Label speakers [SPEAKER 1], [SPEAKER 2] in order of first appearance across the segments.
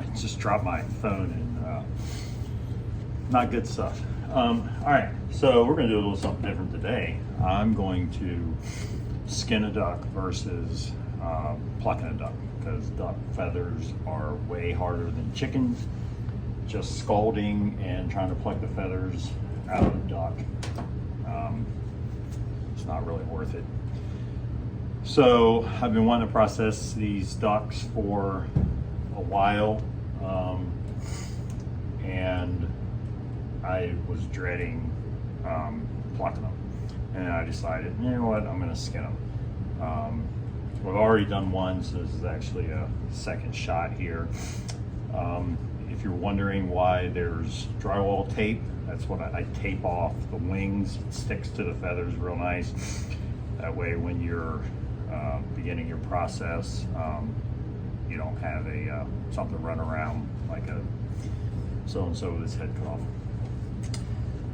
[SPEAKER 1] I just dropped my phone and not good stuff. All right, so we're gonna do a little something different today. I'm going to skin a duck versus plucking a duck, because duck feathers are way harder than chickens. Just scalding and trying to pluck the feathers out of a duck, it's not really worth it. So I've been wanting to process these ducks for a while, and I was dreading plucking them, and I decided, you know what, I'm going to skin them. We've already done one, so this is actually a second shot here. If you're wondering why there's drywall tape, that's what I tape off the wings. It sticks to the feathers real nice. That way when you're beginning your process, you don't have a something to run around like a so-and-so with his head cut off.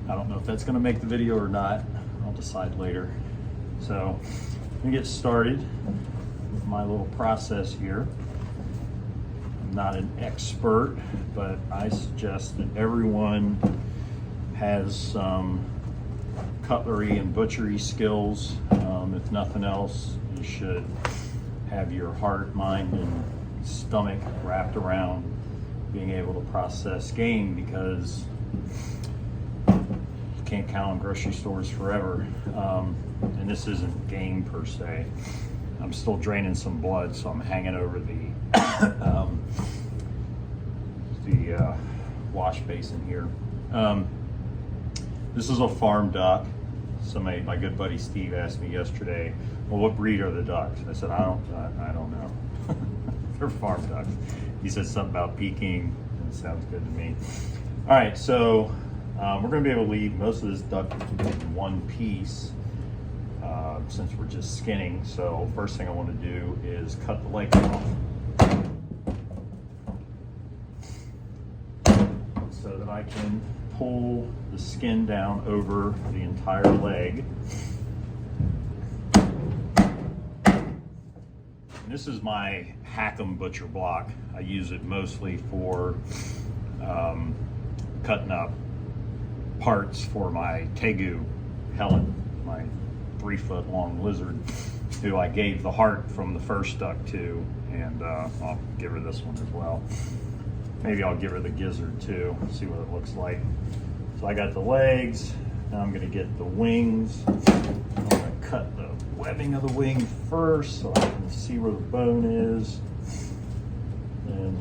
[SPEAKER 1] I don't know if that's gonna make the video or not. I'll decide later. So let me get started with my little process here. I'm not an expert, but I suggest that everyone has some cutlery and butchery skills. If nothing else, you should have your heart, mind, and stomach wrapped around being able to process game, because you can't count on grocery stores forever. And this isn't game per se. I'm still draining some blood, so I'm hanging over the wash basin here. This is a farm duck. My good buddy Steve asked me yesterday, well, what breed are the ducks? I said, I don't know. They're farm ducks. He said something about peking, and it sounds good to me. All right, so we're gonna be able to leave most of this duck in one piece, since we're just skinning. So first thing I want to do is cut the leg off, so that I can pull the skin down over the entire leg. And this is my Hack'em butcher block. I use it mostly for cutting up parts for my tegu Helen, my 3-foot long lizard, who I gave the heart from the first duck to, and I'll give her this one as well. Maybe I'll give her the gizzard too, see what it looks like. So I got the legs, now I'm gonna get the wings. I'm gonna cut the webbing of the wing first so I can see where the bone is. And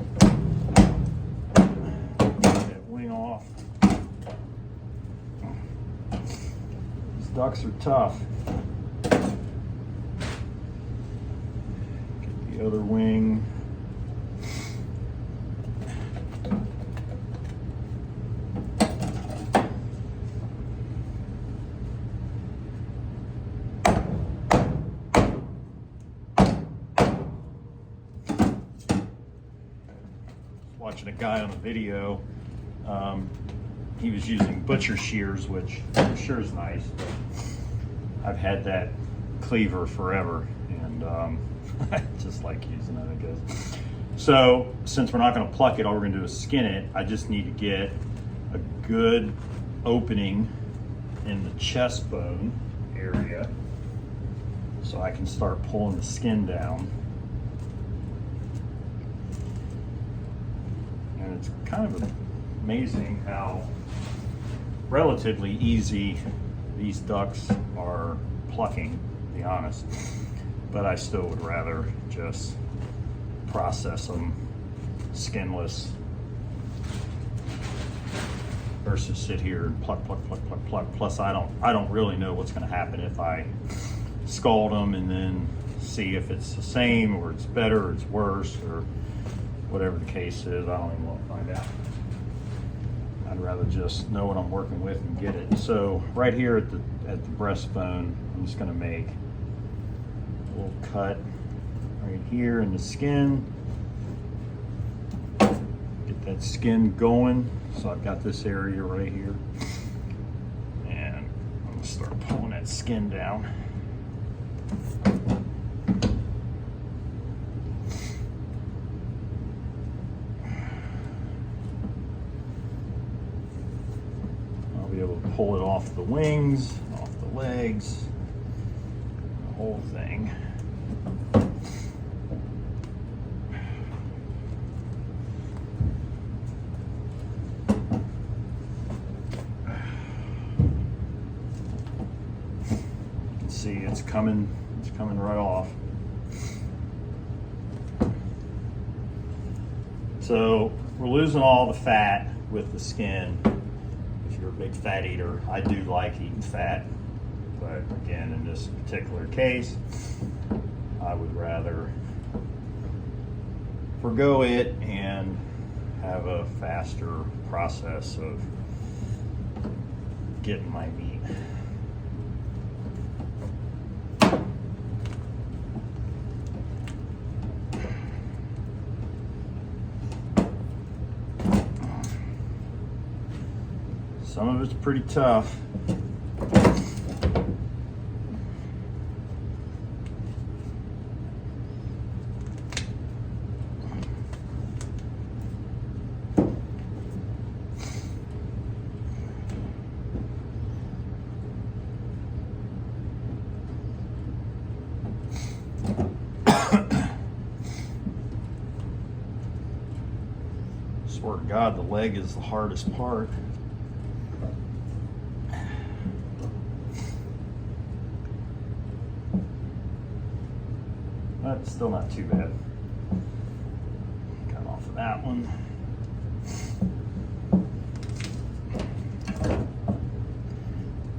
[SPEAKER 1] get that wing off. These ducks are tough. Get the other wing. Watching a guy on a video, he was using butcher shears, which I'm sure is nice, but I've had that cleaver forever, and I just like using it, I guess. So since we're not going to pluck it, all we're going to do is skin it. I just need to get a good opening in the chest bone area so I can start pulling the skin down. And it's kind of amazing how relatively easy these ducks are plucking, to be honest. But I still would rather just process them skinless versus sit here and pluck. Plus, I don't really know what's going to happen if I scald them and then see if it's the same or it's better or it's worse or whatever the case is. I don't even want to find out. I'd rather just know what I'm working with and get it. So right here at the breastbone, I'm just going to make a little cut right here in the skin. Get that skin going. So I've got this area right here, and I'm going to start pulling that skin down. pull it off the wings, off the legs, the whole thing. You can see it's coming right off. So we're losing all the fat with the skin. If you're a big fat eater, I do like eating fat, but again, in this particular case, I would rather forgo it and have a faster process of getting my meat. Some of it's pretty tough. Swear to God, the leg is the hardest part. But still not too bad. Cut off of that one.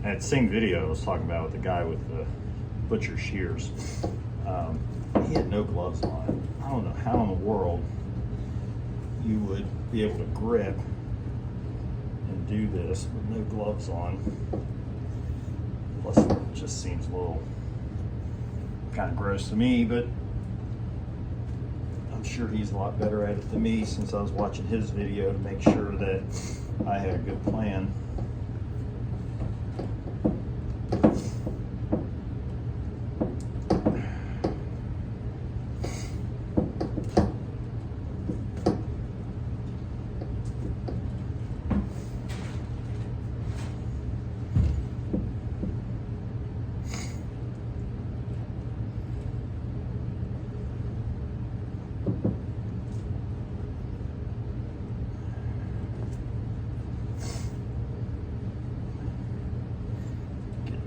[SPEAKER 1] That same video I was talking about with the guy with the butcher shears. He had no gloves on. I don't know how in the world you would be able to grip and do this with no gloves on. Plus it just seems a little kind of gross to me, but I'm sure he's a lot better at it than me, since I was watching his video to make sure that I had a good plan.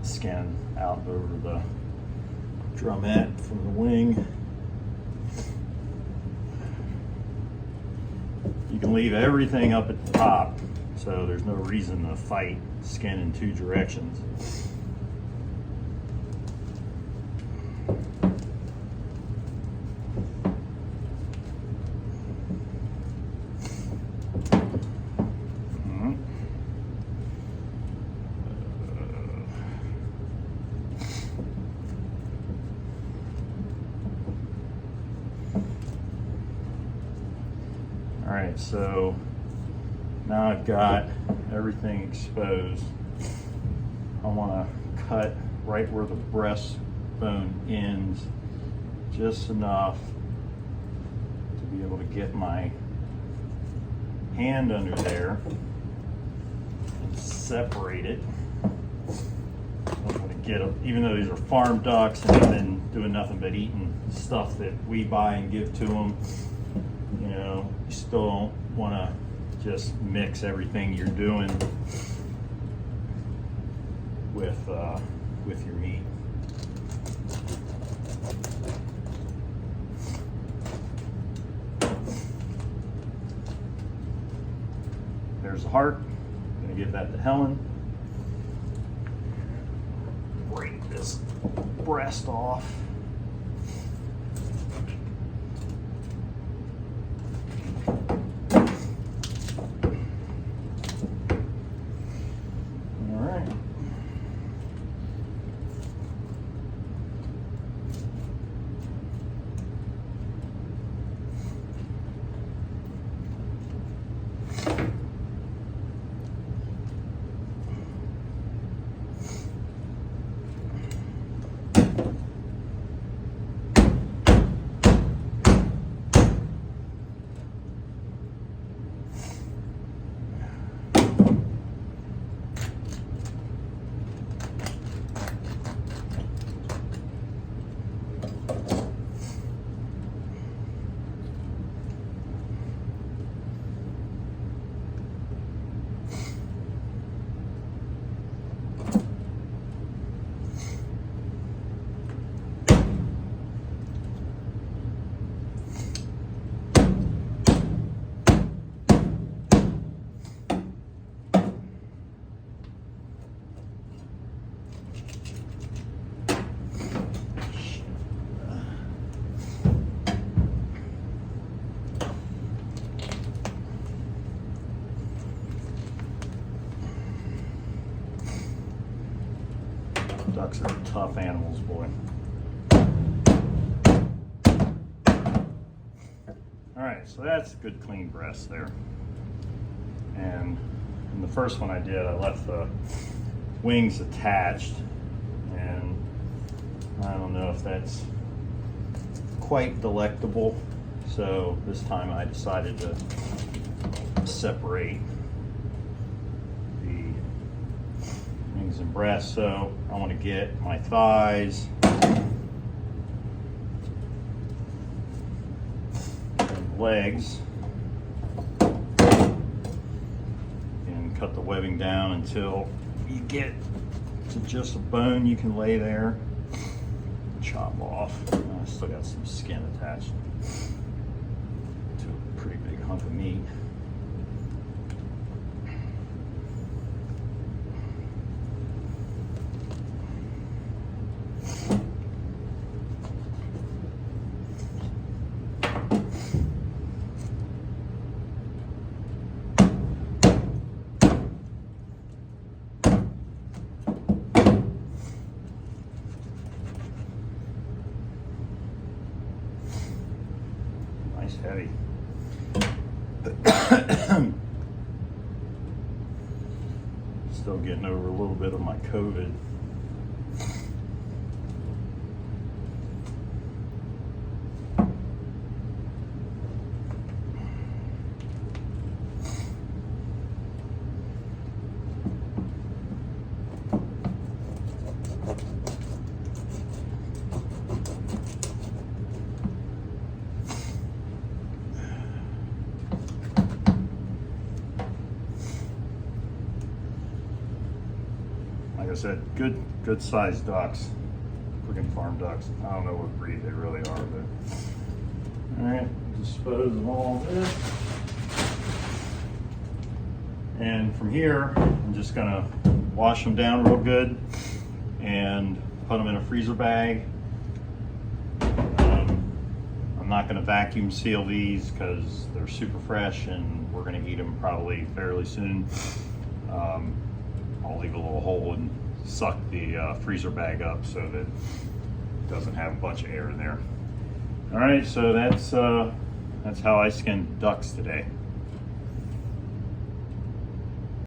[SPEAKER 1] Skin out over the drumette from the wing. You can leave everything up at the top, so there's no reason to fight skin in two directions. All right, so now I've got everything exposed. I want to cut right where the breastbone ends, just enough to be able to get my hand under there and separate it. I'm going to get them, even though these are farm ducks and I've been doing nothing but eating stuff that we buy and give to them. You know, you still don't want to just mix everything you're doing with your meat. There's the heart. I'm going to give that to Helen. Break this breast off. Ducks are tough animals, boy. All right, so that's a good clean breast there. And in the first one I did, I left the wings attached, and I don't know if that's quite delectable. So this time I decided to separate the wings and breasts. So I want to get my thighs and legs and cut the webbing down until you get to just a bone you can lay there, chop off. I still got some skin attached to a pretty big hunk of meat. Nice heavy. Still getting over a little bit of my COVID. Like I said, good sized ducks, freaking farm ducks. I don't know what breed they really are, but all right, dispose of all this. And from here, I'm just gonna wash them down real good and put them in a freezer bag. I'm not gonna vacuum seal these because they're super fresh and we're gonna eat them probably fairly soon. I'll leave a little hole and suck the freezer bag up so that it doesn't have a bunch of air in there. All right, so that's how I skinned ducks today.